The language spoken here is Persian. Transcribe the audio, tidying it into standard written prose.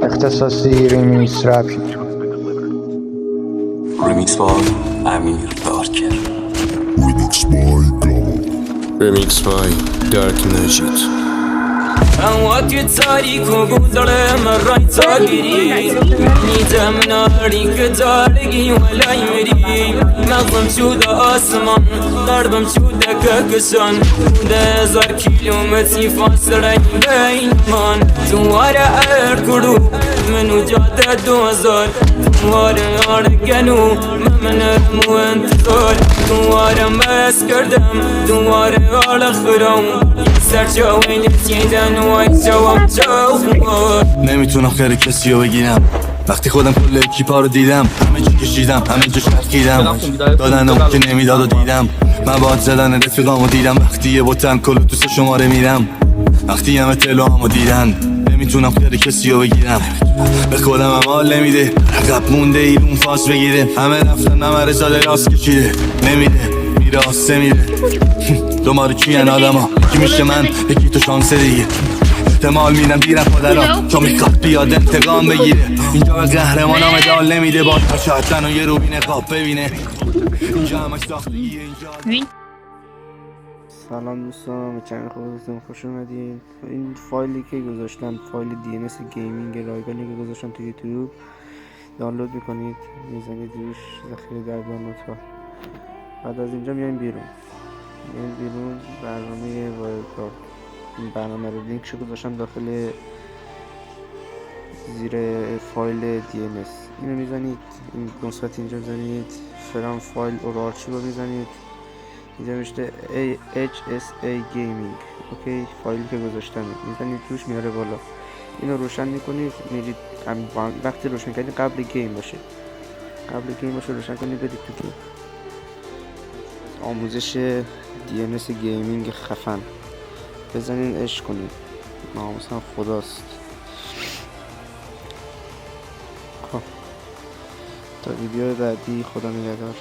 اختصاصی ریمیکس رپ ریمیکس با امیر دارکر ریمیکس بای دارک نجید وقتی تاریک و گذره من رای تاگیری نیدم ناری که دارگی ولای میری مغزم شده آسمان قلبم شده کهکشان بوده 1000 کیلومتری فاصله بین من دواره ارکلو منو جاده 2000 دواره آرگنو ممنرم و انتظار دواره مس کردم دواره آلخرم سرچاوی نتیدن نمیتونم خیر کسی رو بگیرم وقتی خودم کل اکیپا رو دیدم همه جا کشیدم همه جا شرخیدم دادن اون که نمیداد و دیدم من باید زدن رفیقامو دیدم وقتی یه بوتن کل دوست شماره میرم وقتی همه تلوامو دیدن نمیتونم خیر کسی رو بگیرم به خودم هم حال نمیده عقب مونده ایرون فاز بگیره همه رفتن همه رزاده راست کشیده نمیده میره آسته میره دوماره کیان آدم ها یکی میشه من یکی تو شانسه دیگه احتمال میدم دیرم پادرم چون میخواد بیاد انتقام بگیره اینجا به قهرمان ها مدال نمیده با تا شاید تن و یه رو بینه خواب ببینه اینجا همش ساختگیه اینجا. سلام دوستان، به چنل خودتون خوش اومدین. این فایلی که گذاشتم فایل DNS گیمینگ رایگانی که گذاشتم تو یوتیوب دانلود میکنید میزنید روش ذخیره در دانلود ها. بعد از اینجا میایم بیرون برنامه وایلدکارت. این برنامه رو لینکشو گذاشتم داخل زیر فایل DNS. اینو میزنید این مثبت اینجا بزنید فرام فایل اور آرشیو رو میزنید اینجا نوشته HSA Gaming. اوکی، فایلی که گذاشتم میزنید روش میاره بالا. اینو روشن میکنید میرید وقتی روشن کردید قبل گیم باشه روشن کنید برید تو گیم. آموزش DNS گیمینگ خفن بزنین عشق کنید، ناموسم خداست. خب تا ویدیو بعدی، خدا نگهدار.